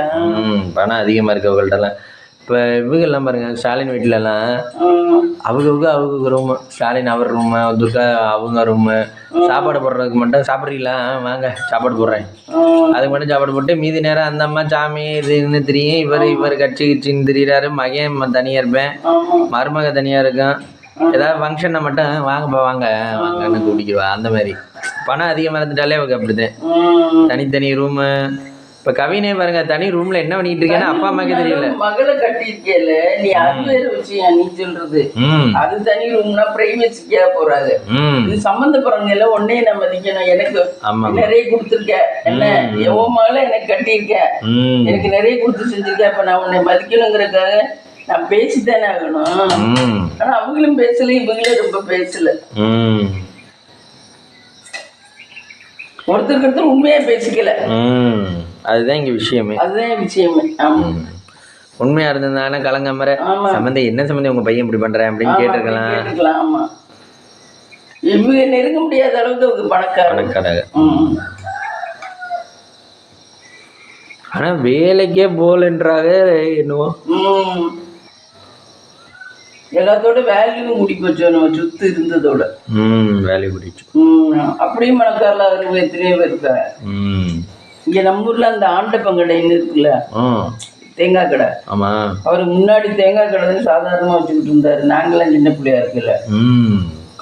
பணம் அதிகமாக இருக்கவங்கள்ட்டலாம். இப்போ இவங்கெல்லாம் பாருங்கள், ஸ்டாலின் வீட்டிலலாம் அவங்க ரூமு, ஸ்டாலின் அவர் ரூமு, துர்கா அவங்க ரூமு, சாப்பாடு போடுறதுக்கு மட்டும் சாப்பிட்றீங்களா வாங்க சாப்பாடு போடுறேன் அதுக்கு மட்டும் சாப்பாடு போட்டு மீதி நேரம் அந்த அம்மா சாமி இதுன்னு தெரியும். இவர் கட்சின்னு தெரியுறாரு. மகன் தனியாக இருப்பேன், மருமக தனியாக இருக்கும். ஏதாவது ஃபங்க்ஷனை மட்டும் வாங்கப்பா வாங்க வாங்கன்னு கூட்டிக்குவா. அந்த மாதிரி பணம் அதிகமாக இருந்துட்டாலே அவங்க அப்படிதான். தனித்தனி ரூமு. இப்ப கவினே பாருங்க, தனி ரூம்ல என்ன பண்ணிட்டு இருக்கேன்னு அப்பா அம்மாக்கு தெரியல. மகளை கட்டிருக்கேல நீ, அது வேற விஷயம் நீ சொல்றது. அது தனி ரூம்னா பிரைவசிக்கா போறாங்க. இது சம்பந்தப்படுறவங்க எல்லாம் ஒன்னே நான் மதிக்கணும். எனக்கு நிறைய கொடுத்துருக்க, என்ன எவ்வளோ மகளை எனக்கு கட்டியிருக்க, எனக்கு நிறைய கொடுத்து செஞ்சிருக்க, அப்ப நான் உன்னை மதிக்கணுங்கிறதுக்காக நான் பேசித்தானே ஆகணும். ஆனா அவங்களும் பேசல, இவங்களும் ரொம்ப பேசல. ஒருத்தருக்கு ஒருத்தர் உண்மையா பேசிக்கல. அதுதான் இங்க விஷயமே. அதுதான் விஷயமே. உண்மையா இருந்ததுனால கலங்காமற சம்பந்தம் என்ன சம்பந்தம் உங்க பையன் இப்படி பண்றேன் அப்படின்னு கேட்டிருக்கலாம். ஆமா, இவங்க நெருங்க முடியாத அளவுக்கு அவங்க பணக்காரங்க. ஆனா வேலைக்கே போலன்றாக என்னவோ. எல்லாத்தோட வேல்யூவும் கூடி போச்சு நம்ம சுத்து இருந்ததோட. வேல்யூ கூடிச்சு. அப்படியும் பணக்காரில் அவருக்கு எத்தனையோ பேர் இருக்காங்க. இங்க நம்ம ஊர்ல அந்த ஆண்டப்பன் கடைன்னு இருக்குல்ல, தேங்காய் கடை. ஆமா, அவரு முன்னாடி தேங்காய் கடை சாதாரணமா வச்சுக்கிட்டு இருந்தாரு. நாங்களாம் சின்ன பிள்ளையா இருக்குல்ல,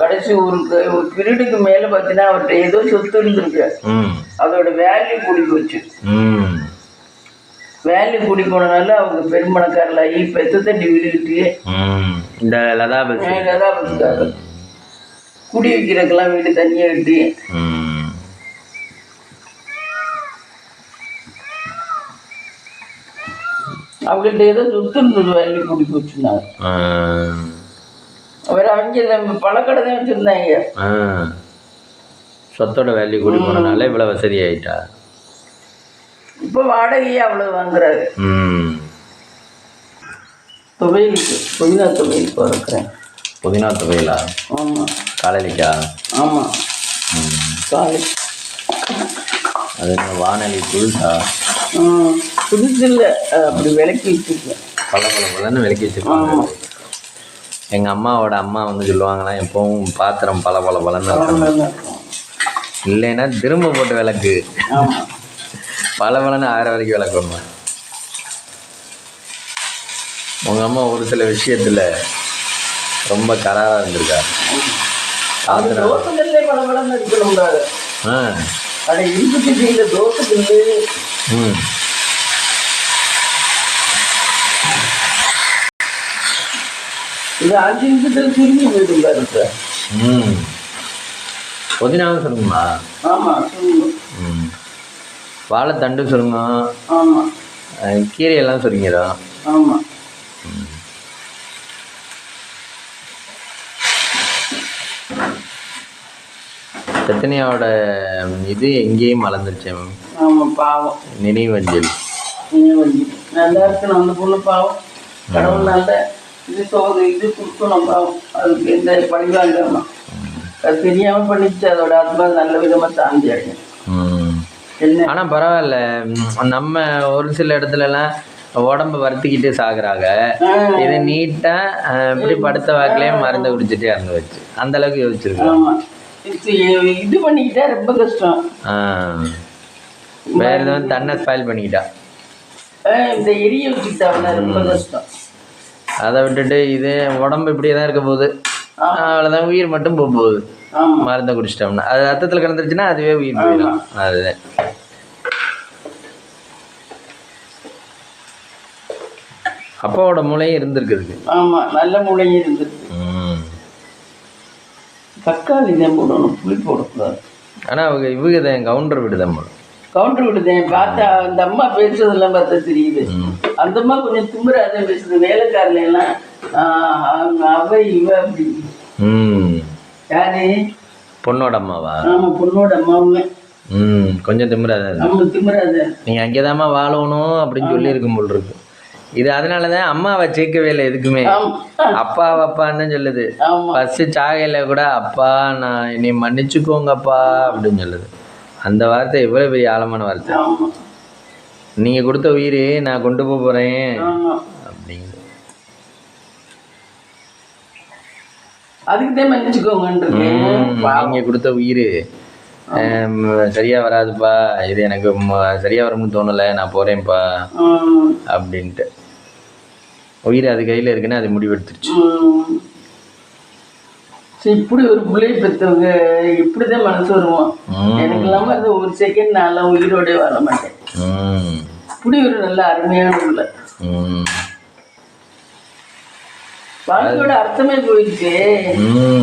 கடைசி ஒரு பீரியடுக்கு மேல பாத்தீங்கன்னா அவர்கிட்ட ஏதோ சொத்து இருந்திருக்கு, அதோட வேல்யூ கூடி போச்சு. வேல்யூ கூடி போனனால அவங்க பெரும்பணக்காரலாகி பெத்தட்டி வீடுகிட்டு இந்த லதாபதிக்காக குடி வைக்கிறதுக்கெல்லாம் வீடு தனியா கட்டி அவங்கள்ட்ட ஏதோ சொத்து இருந்தது, வேல்யூ கூடி போச்சுன்னாங்க. அவர் அவங்க பழக்கடை தான் வச்சிருந்தாங்க. சொத்தோட வேல்யூ கூடி போனனால இவ்வளவு வசதி ஆயிட்டா. இப்போ வாடகையே அவ்வளவு வாங்குறாரு. துவையலுக்கு புதினா துவையல் போறேன். புதினா துவையலா? ஆமாம். காலையிலக்கா? ஆமாம், காலை. அது என்ன வானொலி புதுசா? புதுசு இல்லை, அப்படி விளக்கி வச்சுருக்கேன். பலன்னு விளக்கி வச்சுருப்பாங்க. எங்கள் அம்மாவோட அம்மா வந்து சொல்லுவாங்களாம், எப்பவும் பாத்திரம் பலன்னு இருக்கணும், இல்லைன்னா திரும்ப போட்டு விளக்கு பலன்னு 1000 வரைக்கும் விளக்கணும். உங்கள் அம்மா ஒரு சில விஷயத்தில் ரொம்ப கராராக இருந்திருக்கா. இது 5 நிமிஷத்தில் சுருங்கி போயிட்டு சார். புதினாவும் சுருங்குமா? ஆமாம், சுருங்கும். வாழைத்தண்டு சுருங்கும். ஆமாம். கீரையெல்லாம் சுருங்கிடும். ஆமாம். சத்தினியாவோட இது எங்கேயும் மலர்ந்துருச்சு. ஆமாம், பாவம். நினைவஞ்சல் நல்லா இருக்கணும் அந்த பொண்ணு, பாவம். கடவுள் நல்ல இது இது கொடுக்கணும், பாவம். அதுக்கு எந்த பழிவாங்காம அது தெரியாமல் பண்ணிச்சு, அதோட ஆத்மா நல்ல விதமாக தாண்டி அடையும். ஆனால் பரவாயில்ல, நம்ம ஒரு சில இடத்துலலாம் உடம்பு வருத்திக்கிட்டு சாகுறாங்க. இது நீட்டா இப்படி படுத்த வாக்கிலே மருந்து குடிச்சிட்டே இறந்து வச்சு அந்த அளவுக்கு யோசிச்சிருக்கோம். இது பண்ணிக்கிட்டா ரொம்ப கஷ்டம். வேற எதுவும் தன்னை ஸ்பாயில் பண்ணிக்கிட்டா, இந்த எரிய வச்சுக்கிட்டா ரொம்ப கஷ்டம். அதை விட்டுட்டு இது உடம்பு இப்படியே தான் இருக்க போகுது, அவ்வளோதான், உயிர் மட்டும் போக போகுது. மருந்தை குடிச்சிட்டோம்னா அது ரத்தத்தில் கலந்துருச்சுன்னா அதுவே உயிர் போயிடும். அதுதான் அப்பாவோட மூளையும் இருந்திருக்குதுக்கு. ஆமாம், நல்ல மூளையும் இருந்திருக்கு. தக்காளி தான் போடணும், புளி போடக்கூடாது. ஆனால் அவங்க இவங்க தான் கவுண்டர் வீடு தான் போடும். கவுண்டர் வீடு தான் பார்த்தா அந்த அம்மா பேசுறதெல்லாம் பார்த்தா தெரியுது. அந்த அம்மா கொஞ்சம் திமிராதான் பேசுது. வேலைக்காரில எல்லாம் அவ இவ அப்படி. யாரு? பொண்ணோட அம்மாவா? ஆமா, பொண்ணோட அம்மாவுமே கொஞ்சம் திமிராதான். நம்ம திமிராதான், நீங்க அங்கேதாம்மா வாழணும் அப்படின்னு சொல்லி இருக்கும் போல் இருக்கு. இது அதனாலதான் அம்மாவை சேர்க்கவே இல்லை எதுக்குமே. அப்பா அப்பான்னு சொல்லுது. ஃபர்ஸ்ட் சாகையில கூட அப்பா நான் என்னை மன்னிச்சுக்கோங்கப்பா அப்படின்னு சொல்லுது. அந்த வார்த்தை எவ்வளவு பெரிய ஆழமான வார்த்தை. நீங்க கொடுத்த உயிர் நான் கொண்டு போறேன் அப்படிங்க. நீங்க கொடுத்த உயிர் சரியா வராதுப்பா, இது எனக்கு சரியா வரும்னு தோணலை, நான் போறேன்ப்பா அப்படின்ட்டு. உயிர் அது கையில இருக்குன்னு அது முடிவெடுத்துருச்சு. இப்படி ஒரு பிள்ளையை பெற்றவங்க இப்படிதான் மனசு வருவோம். எனக்கு இல்லாம அது ஒரு செகண்ட் நான்லாம் உயிரோட வர மாட்டேன். இப்படி ஒரு நல்ல அருமையான பிள்ளை. வாழ்க்கையோட அர்த்தமே போயிடுச்சு.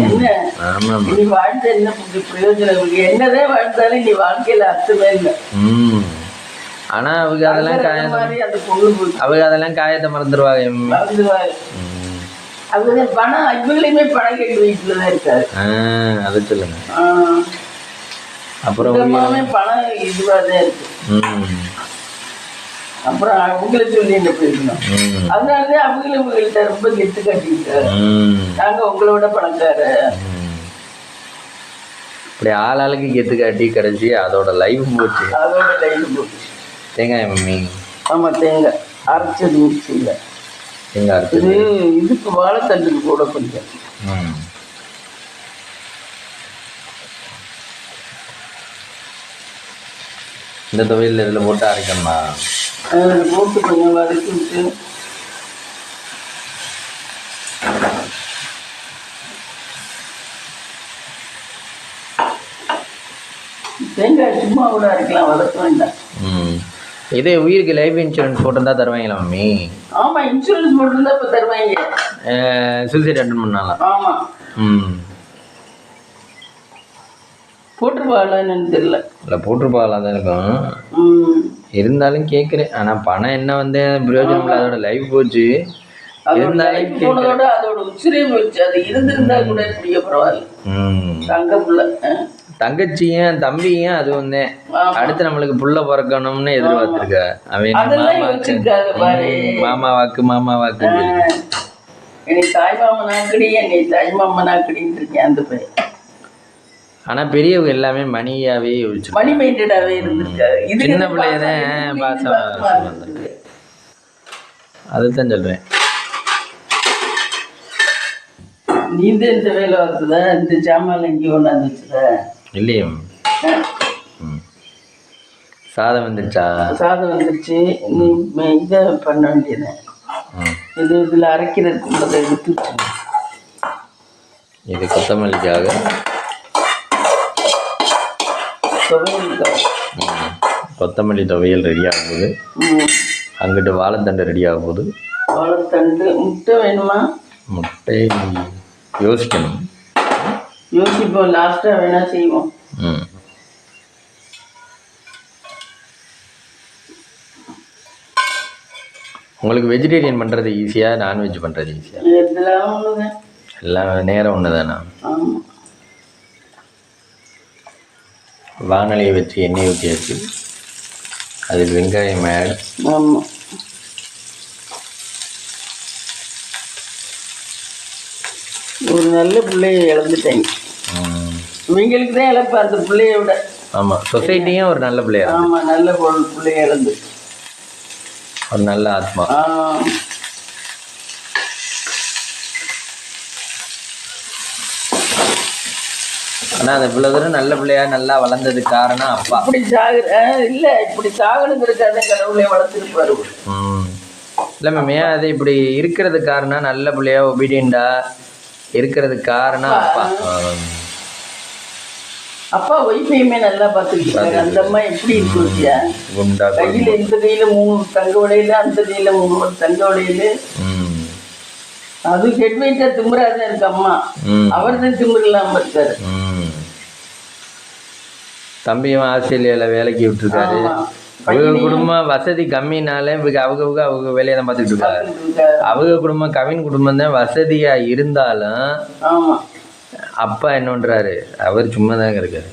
என்ன நீ வாழ்ந்த என்ன பிரயோஜனம்? என்னதான் வாழ்ந்தாலும் நீ வாழ்க்கையில அர்த்தமே இல்லை. ஆனா அவங்க அதெல்லாம் அவங்க அதெல்லாம் காயத்தை மறந்துடுவாங்க. அவங்க பணம் இவங்களையுமே பணம் கேட்டு வீட்டுலதான் இருக்காரு. அதை சொல்லுங்க. அப்புறம் பணம் இதுவாதான் இருக்கு. அப்புறம் அவங்கள சொல்லி என்ன போயிருக்கணும். அதனாலதான் அவங்கள்ட்ட ரொம்ப கெட்டு காட்டிட்டாரு. நாங்க உங்களோட பணக்கார இப்படி ஆளாளுக்கு கெத்து காட்டி கடைசி அதோட லைஃப் போச்சு. அதோட லைஃப் போச்சு. தேங்காய் மம்மி. ஆமா, தேங்காய் அரைச்சது மிக்சி இல்லை. எங்கே அடுத்தது? இது இதுக்கு வாழைத்தண்டுக்கு கூட கொஞ்சம். இந்த துவையல் இதில் போட்டு அரைக்கணுமா? போட்டு கொஞ்சம் வதக்கி விட்டு தேங்காய் சும்மா கூட அரைக்கலாம், வதக்க வேண்டாம். இதே உயிருக்கு லைஃப் இன்சூரன்ஸ் போட்டிருந்தா தருவாங்களா மம்மி? ஆமாம், இன்சூரன்ஸ் போட்டிருந்தா இப்போ தருவாங்க. சூசைட் அட்டன் பண்ணாலாம்? ஆமாம். போட்டுருப்பாங்களான்னு தெரியல. இல்லை போட்டிருப்பாங்களாம் தான் இருக்கும். இருந்தாலும் கேட்குறேன். ஆனால் பணம் என்ன வந்து பிரயோஜனம் இல்லை, அதோட லைஃப் போச்சு. இருந்தாலும் போனதோட அதோட உச்சிரே போச்சு. அது இருந்திருந்தா கூட எப்படியோ பரவாயில்ல. தங்க புள்ள தங்கச்சியும் தம்பியும் அது வந்து அடுத்து நம்மளுக்கு புள்ள பிறக்கணும்னு எதிர்பார்த்திருக்க. அவன் மாமா வாக்கு மாமா வாக்கு என்னை தாய் மாமனாக்கடி என்னை தாய் மாமனாக்கடின்னு இருக்கேன் அந்த பையன். ஆனா பெரியவங்க எல்லாமே மணியாவே யோசிச்சு மணி மைண்டடாவே இருந்திருக்காரு. சின்ன பிள்ளையதான் பாசம் வந்திருக்கு. அதுதான் சொல்றேன். நீந்த இந்த வேலை வருதுல, இந்த சாமான் எங்கேயும் கொண்டாந்து வச்சுத இல்லையே? சாதம் வந்துருச்சா? சாதம் வந்துருச்சு. நீ இதை பண்ண வேண்டியது. இது இதில் அரைக்கிறதுக்கு உள்ளதை எடுத்து வச்சு. இது கொத்தமல்லிக்காக, கொத்தமல்லி துவையல் ரெடி ஆகும் போது அங்கிட்டு வாழைத்தண்டு ரெடி ஆகும் போது. வாழைத்தண்டு முட்டை வேணுமா? முட்டை யோசிக்கணும், யோசிப்போம். லாஸ்ட்டாக வேணா செய்வோம். உங்களுக்கு வெஜிடேரியன் பண்ணுறது ஈஸியா, நான்வெஜ் பண்ணுறது ஈஸியா? எல்லாம் ஒன்றுதான். எல்லாம் நேரம் ஒன்று தானா? வானலியை வச்சு எண்ணெய் ஊற்றியாச்சு. அதில் வெங்காயம் ஆட். ஆமாம். ஒரு நல்ல பிள்ளைய இழந்துட்டேங்க. இவங்களுக்கு தான் இழப்பு அந்த பிள்ளைய விட. ஆமாம், சொசைட்டியும் ஒரு நல்ல பிள்ளையா. ஆமாம், நல்ல பிள்ளைய இழந்து ஒரு நல்ல ஆத்மா. ஆனால் அந்த பிள்ளை தூரம் நல்ல பிள்ளையா நல்லா வளர்ந்தது காரணம் அப்பா. இப்படி இல்லை, இப்படி சாகணுங்கிறதுக்காக கடவுளை வளர்த்துருப்பாரு. இல்லை மேம், ஏன் அது இப்படி இருக்கிறது காரணம் நல்ல பிள்ளையா ஒபீடியண்டா இருக்கிறது காரணம் அப்பா. அப்பா ஒய்ஃபையுமே நல்லா பார்த்துக்கிட்டாரு. அந்த அம்மா எப்படி இருந்துச்சியா, கையில் இந்த கையில் 3 தங்க உடையில, அந்த கையில் 3 தங்க உடையில. அது ஹெட்வைட்டா திமுறாதான் இருக்கு அம்மா. அவர் தான் திமுற இல்லாம இருக்காரு. தம்பியும் ஆஸ்திரேலியாவில் வேலைக்கு விட்டுருக்காரு. அவங்க குடும்பம் வசதி கம்மினால அவங்க வேலையை தான் பார்த்துக்கிட்டு இருக்காரு. அவங்க குடும்பம் கவின் குடும்பம் தான் வசதியா இருந்தாலும் அப்பா என்ன பண்றாரு, அவர் சும்மா தாங்க இருக்காரு.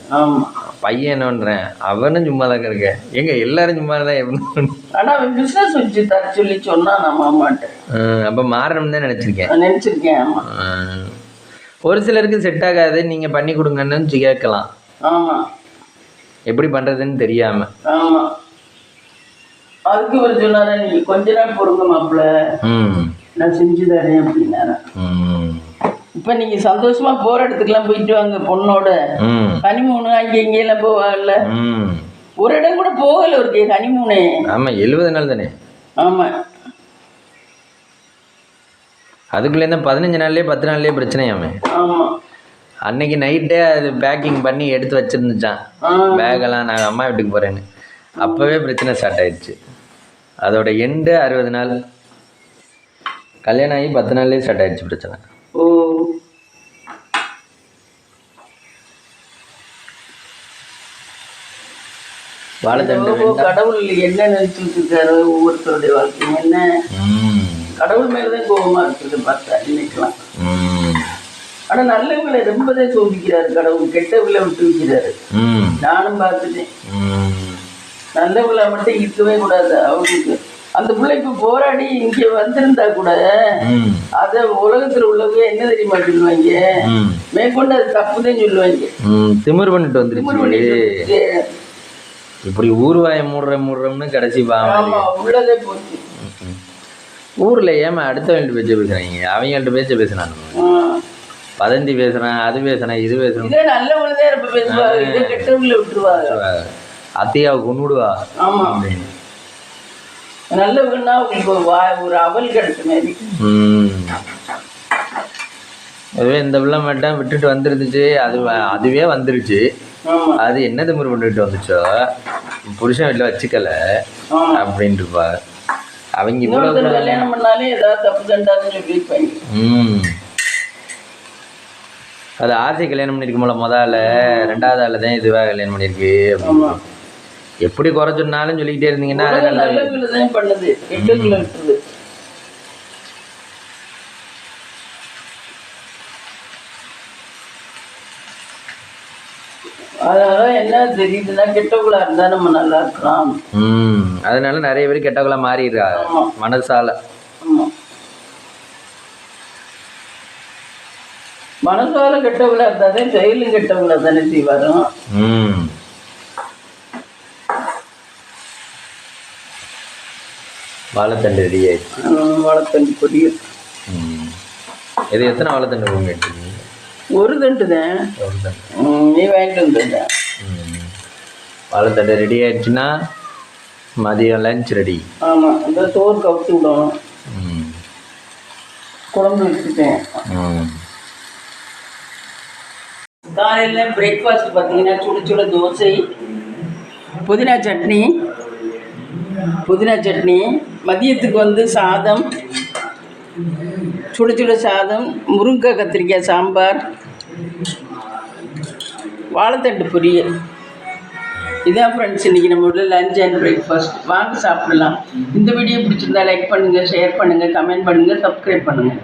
பையன் என்ன பண்றேன், அவனும் சும்மா தாங்க இருக்க. எங்க எல்லாரும் சும்மா தான். ஆனா பிசினஸ் வச்சு தர சொல்லி சொன்னா நம்ம அம்மாட்ட. அப்ப மாறணும் தான் நினைச்சிருக்கேன். ஒரு சிலருக்கு செட் ஆகாது, நீங்க பண்ணி கொடுங்கன்னு கேட்கலாம். எப்படி பண்றதுன்னு தெரியாம. அதுக்கு ஒரு சொன்னார, நீங்க கொஞ்ச நாள் பொறுங்க மாப்பிள்ள, நான் செஞ்சு தரேன் அப்படின்னார. இப்ப நீங்க சந்தோஷமா போற இடத்துக்குலாம் போயிட்டு வாங்க பொண்ணோட. ஹனிமூனு அங்க இங்கெல்லாம் போவாங்கல்ல, ஒரு இடம் கூட போகல ஒரு ஹனிமூனு. ஆமா, 70 நாள் தானே. ஆமா, அதுக்குள்ள 15 நாள்லயே 10 நாள்லயே பிரச்சனையாமே. ஆமா, அன்னைக்கு நைட்டே அது பேக்கிங் பண்ணி எடுத்து வச்சிருந்துச்சான் பேக்கெல்லாம். நான் அம்மா வீட்டுக்கு போறேன்னு அப்பவே பிரச்சனை ஸ்டார்ட் ஆயிடுச்சு. அதோட எண்டு 60 நாள். கல்யாணம் ஆகி 10 நாள்லயே ஸ்டார்ட் ஆயிடுச்சு பிரச்சனை. கடவுள் என்ன நினைச்சுட்டு இருக்காரு ஒவ்வொருத்தருடைய வாழ்க்கையும். என்ன கடவுள் மேலதான் கோபமா இருக்குது பார்த்தா இன்னைக்கெல்லாம். ஆனா நல்லவங்களை ரொம்பதான் சோதிக்கிறாரு கடவுள், கெட்டவங்களை விட்டு வைக்கிறாரு. நானும் பார்த்துட்டேன். நல்லவங்களை மட்டும் இருக்கவே கூடாது. அவங்களுக்கு அந்த பிள்ளைக்கு போராடி இங்க வந்திருந்தா கூட அத உலகத்துல உள்ளவங்க என்ன தெரியுமா சொல்லுவாங்க, மேற்கொண்டு அது தப்புதான் சொல்லுவாங்க. திமிர் பண்ணிட்டு வந்துருச்சு. இப்படி ஊர்வாய மூடுறோம்னு கடைசி உள்ளதே போச்சு. ஊரில் ஏமா அடுத்தவங்கள்ட்ட பேச்ச பேசுகிறாங்க, அவங்கள்ட்ட பேச்ச பேசுனாங்க. வதந்தி பேசுகிறேன், அது பேசுகிறேன், இது பேசுகிறேன். இதே நல்லவங்களே ரொம்ப பேசுவாங்க, இதை கெட்டவங்களை விட்டுருவாங்க. அத்தையாவை கொண்டுடுவா. ஆமாம், அப்படின்னு நல்லவங்கன்னா உங்களுக்கு ஒரு அவல் கிடைச்ச மாதிரி. அதுவே இந்த பிள்ளை மட்டும் விட்டுட்டு வந்துருந்துச்சு, அதுவே வந்துருச்சு. அது என்ன திமிரு பண்ணிட்டு வந்துச்சோ, புருஷன் வீட்டில் வச்சுக்கல அப்படின்ட்டுப்பா. அவங்க இவ்வளவு கல்யாணம் பண்ணாலே ஏதாவது தப்பு தண்டாதுன்னு சொல்லியிருப்பாங்க. அது ஆசை கல்யாணம் பண்ணியிருக்கும்போல முதல்ல, ரெண்டாவது ஆள் தான் இதுவாக கல்யாணம் பண்ணியிருக்கு அப்படின்னு. எப்படி குறை சொன்னாலும் சொல்லிக்கிட்டே இருந்தீங்கன்னா பண்ணுது, கெட்டதுல விட்டுருது. அதனால என்ன தெரியுதுன்னா, கெட்டவங்களா இருந்தா நம்ம நல்லா இருக்கலாம். அதனால நிறைய பேர் கெட்டவங்களா மாறிடுறாங்க மனசால. மனசால கெட்டவங்களா இருந்தாலே செயலும் கெட்டவங்களா தானே செய்வாரும். வாழைத்தண்டு ரெடி ஆயிடுச்சு. வாழைத்தண்டு பொரியல். இது எத்தனை வாழைத்தண்டு போங்க எடுத்துக்கீங்க? ஒரு தண்டு தான். ஒரு தண்டு நீ வாங்கிட்டு வந்துட்ட. வாழைத்தண்டு ரெடி ஆயிடுச்சுன்னா மதியம் லஞ்ச் ரெடி. ஆமாம், இந்த சோறு கவுத்து விடணும். குழம்பு வச்சுட்டேன். காலையில் பிரேக்ஃபாஸ்ட் பார்த்தீங்கன்னா சுட சுட தோசை, புதினா சட்னி. மதியத்துக்கு வந்து சாதம், சுட சுட சாதம், முருங்கை கத்திரிக்காய் சாம்பார், வாழைத்தண்டு பொரியல். இதான் ஃப்ரெண்ட்ஸ் இன்றைக்கி நம்மளோட லஞ்ச் அண்ட் பிரேக்ஃபாஸ்ட். வாங்க சாப்பிடலாம். இந்த வீடியோ பிடிச்சிருந்தா லைக் பண்ணுங்கள், ஷேர் பண்ணுங்கள், கமெண்ட் பண்ணுங்கள், சப்ஸ்கிரைப் பண்ணுங்கள்.